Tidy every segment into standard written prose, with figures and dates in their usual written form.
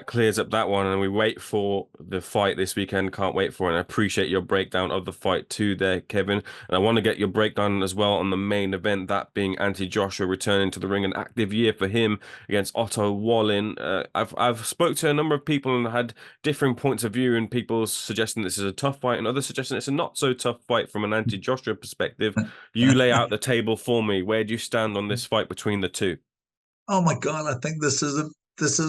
clears up that one, and we wait for the fight this weekend. Can't wait for it. And I appreciate your breakdown of the fight too there, Kevin. And I want to get your breakdown as well on the main event, that being Anthony Joshua returning to the ring, an active year for him against Otto Wallin. I've spoke to a number of people and had differing points of view, and people suggesting this is a tough fight, and others suggesting it's a not so tough fight from an Anthony Joshua perspective. You lay out the table for me. Where do you stand on this fight between the two? Oh my God, I think this is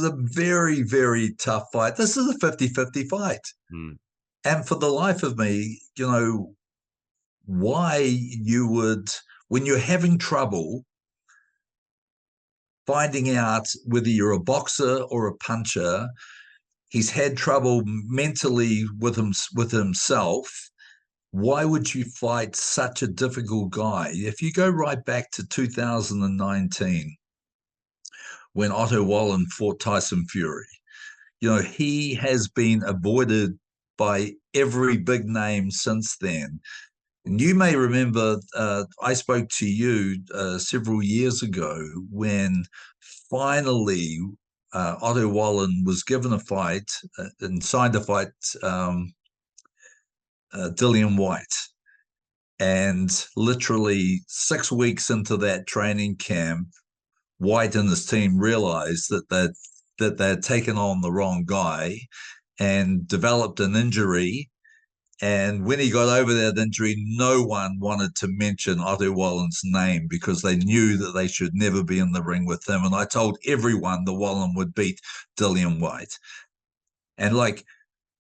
a very, very tough fight. This is a 50-50 fight. Hmm. And for the life of me, why you would, when you're having trouble finding out whether you're a boxer or a puncher, he's had trouble mentally with himself. Why would you fight such a difficult guy? If you go right back to 2019, when Otto Wallin fought Tyson Fury, he has been avoided by every big name since then. And you may remember, I spoke to you several years ago when finally Otto Wallin was given a fight and signed a fight, Dillian White. And literally 6 weeks into that training camp, White and his team realized that they'd taken on the wrong guy and developed an injury. And when he got over that injury, no one wanted to mention Otto Wallin's name because they knew that they should never be in the ring with him. And I told everyone that Wallin would beat Dillian White. And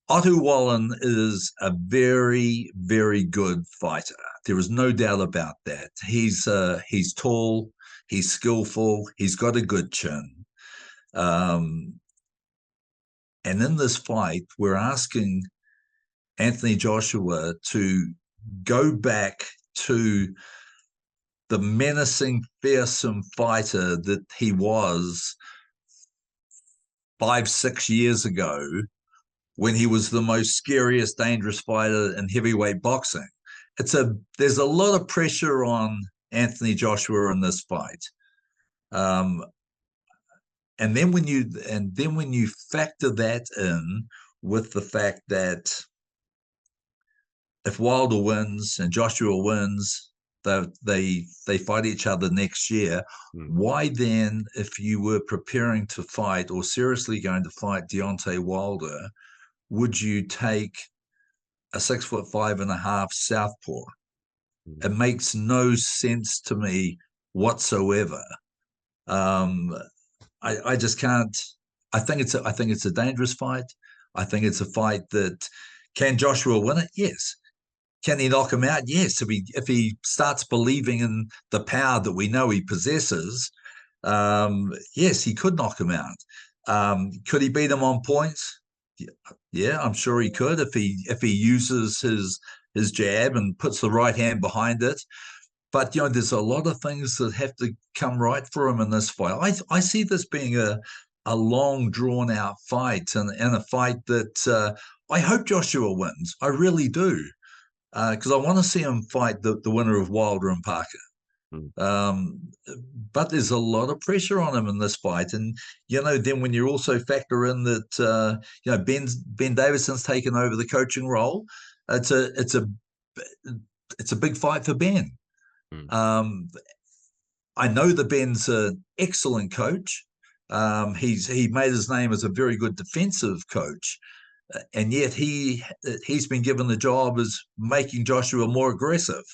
Otto Wallin is a very, very good fighter. There is no doubt about that. He's tall, he's skillful, he's got a good chin. And in this fight, we're asking Anthony Joshua to go back to the menacing, fearsome fighter that he was 5, 6 years ago, when he was the most scariest, dangerous fighter in heavyweight boxing. There's a lot of pressure on Anthony Joshua in this fight. And then when you factor that in with the fact that if Wilder wins and Joshua wins, they fight each other next year. Why then, if you were preparing to fight or seriously going to fight Deontay Wilder, would you take a 6'5.5" southpaw? It makes no sense to me whatsoever. I just can't. I think it's a dangerous fight. I think it's a fight that, can Joshua win it? Yes. Can he knock him out? Yes. If he starts believing in the power that we know he possesses, yes, he could knock him out. Could he beat him on points? Yeah, I'm sure he could if he uses his jab and puts the right hand behind it. But there's a lot of things that have to come right for him in this fight. I see this being a long, drawn out fight, and a fight that I hope Joshua wins. I really do, because I want to see him fight the winner of Wilder and Parker. But there's a lot of pressure on him in this fight, and then when you also factor in that Ben Davidson's taken over the coaching role, it's a big fight for Ben. I know that Ben's an excellent coach. He made his name as a very good defensive coach, and yet he's been given the job as making Joshua more aggressive.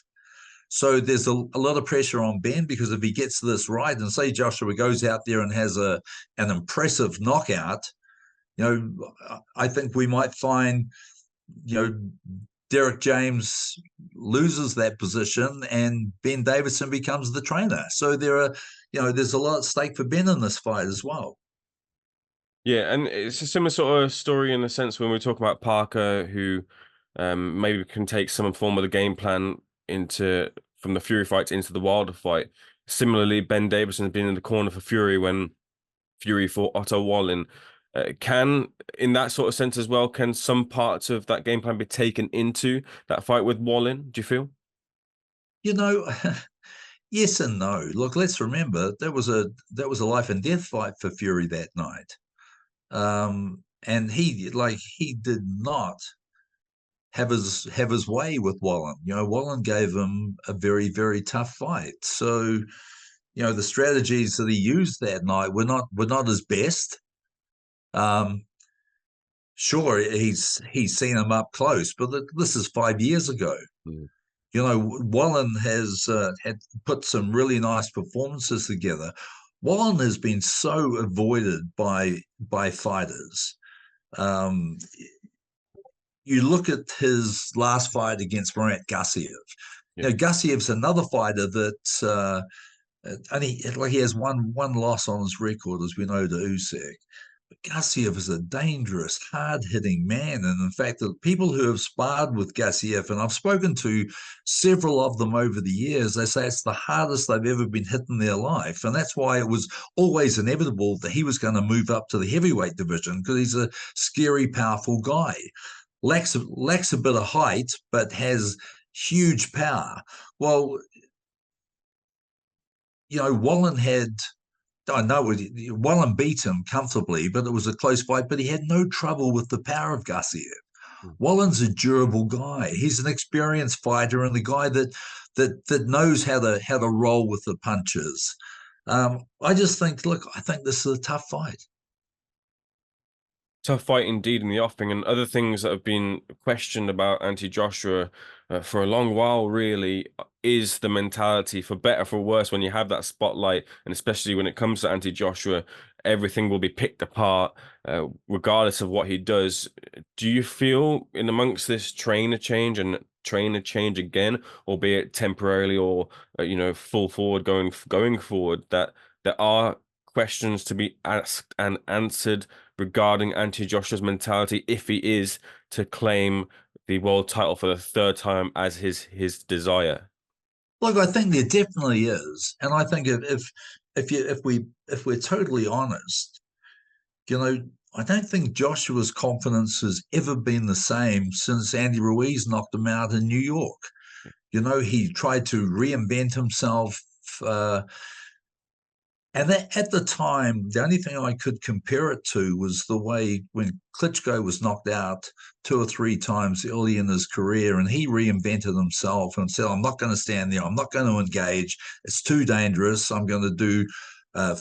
So there's a lot of pressure on Ben, because if he gets this right, and say Joshua goes out there and has an impressive knockout, I think we might find, Derek James loses that position and Ben Davison becomes the trainer. So there's a lot at stake for Ben in this fight as well. Yeah, and it's a similar sort of story in the sense when we talk about Parker, who maybe can take some form of the game plan from the Fury fight into the Wilder fight. Similarly, Ben Davison has been in the corner for Fury when Fury fought Otto Wallin. In that sort of sense as well, can some parts of that game plan be taken into that fight with Wallin, do you feel? Yes and no. Look, let's remember that was a life and death fight for Fury that night. And he did not have his way with Wallin. Wallin gave him a very, very tough fight. So, the strategies that he used that night were not his best. Um, sure, he's seen him up close, but this is 5 years ago. Mm. Wallin has had put some really nice performances together. Wallin has been so avoided by fighters. Um, you look at his last fight against Murat Gassiev. Yeah. Gassiev's another fighter that only he has one loss on his record, as we know, to Usyk. But Gassiev is a dangerous, hard-hitting man, and in fact, the people who have sparred with Gassiev, and I've spoken to several of them over the years, they say it's the hardest they've ever been hit in their life, and that's why it was always inevitable that he was going to move up to the heavyweight division, because he's a scary, powerful guy. Lacks a bit of height, but has huge power. Well, Wallin had, I know Wallin beat him comfortably, but it was a close fight, but he had no trouble with the power of Gassiev. Mm. Wallin's a durable guy. He's an experienced fighter and the guy that knows how to roll with the punches. I just think, look, I think this is a tough fight. Tough fight indeed in the offing, and other things that have been questioned about Anti Joshua for a long while really is the mentality, for better for worse. When you have that spotlight, and especially when it comes to Anti Joshua, everything will be picked apart regardless of what he does. Do you feel in amongst this trainer change and trainer change again, albeit temporarily or full forward going forward, that there are questions to be asked and answered regarding Anthony Joshua's mentality if he is to claim the world title for the third time as his desire? Look, I think there definitely is, and I think if we're totally honest, I don't think Joshua's confidence has ever been the same since Andy Ruiz knocked him out in New York. He tried to reinvent himself. And at the time, the only thing I could compare it to was the way when Klitschko was knocked out 2 or 3 times early in his career, and he reinvented himself and said, I'm not going to stand there. I'm not going to engage. It's too dangerous. I'm going to do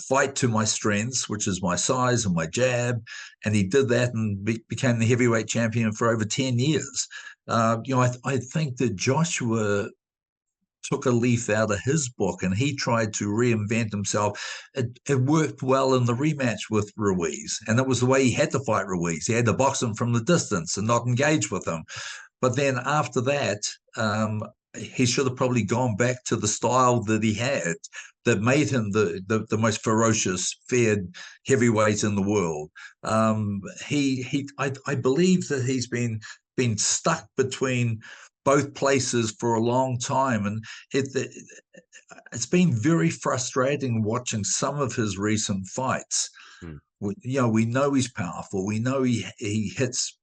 fight to my strengths, which is my size and my jab. And he did that and became the heavyweight champion for over 10 years. I think that Joshua took a leaf out of his book and he tried to reinvent himself. It worked well in the rematch with Ruiz, and it was the way he had to fight Ruiz. He had to box him from the distance and not engage with him. But then after that, he should have probably gone back to the style that he had that made him the most ferocious, feared heavyweight in the world. I believe that he's been stuck between both places for a long time, and it's been very frustrating watching some of his recent fights. Mm. We know he's powerful. We know he hits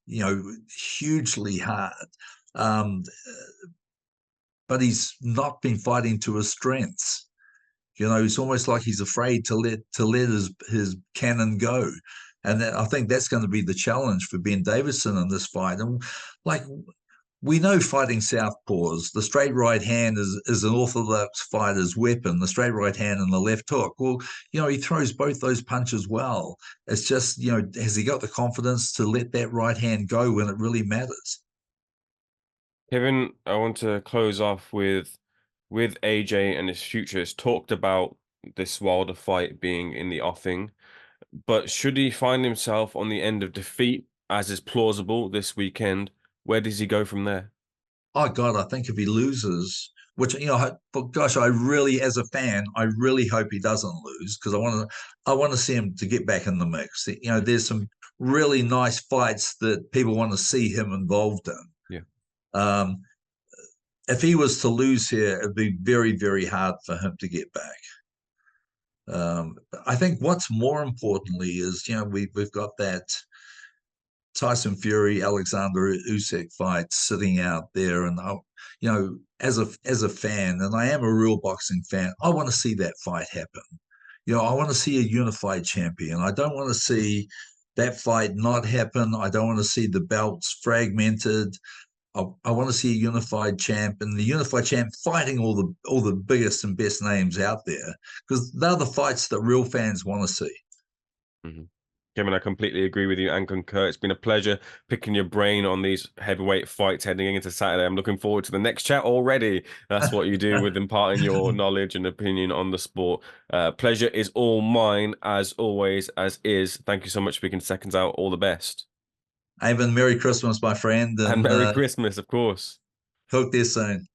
hugely hard, um, but he's not been fighting to his strengths. It's almost like he's afraid to let his cannon go. And I think that's going to be the challenge for Ben Davison in this fight. And like, we know fighting southpaws, the straight right hand is an orthodox fighter's weapon, the straight right hand and the left hook. Well, he throws both those punches well. It's just, has he got the confidence to let that right hand go when it really matters? Kevin, I want to close off with AJ and his future. It's talked about this Wilder fight being in the offing, but should he find himself on the end of defeat, as is plausible this weekend, where does he go from there? Oh God, I think if he loses, which but gosh, I really, as a fan, I really hope he doesn't lose, because I want to see him to get back in the mix. There's some really nice fights that people want to see him involved in. Yeah. Um, if he was to lose here, it'd be very, very hard for him to get back. I think what's more importantly is, we've got that Tyson Fury, Alexander Usyk fight sitting out there, and as a fan, and I am a real boxing fan, I want to see that fight happen. I want to see a unified champion. I don't want to see that fight not happen. I don't want to see the belts fragmented. I want to see a unified champ, and the unified champ fighting all the biggest and best names out there, because they're the fights that real fans want to see. Mhm. Kevin, I completely agree with you and concur. It's been a pleasure picking your brain on these heavyweight fights heading into Saturday. I'm looking forward to the next chat already. That's what you do with imparting your knowledge and opinion on the sport. Pleasure is all mine, as always, as is. Thank you so much for picking Seconds Out. All the best. Avon, Merry Christmas, my friend, And and Merry Christmas, of course. talk to you soon.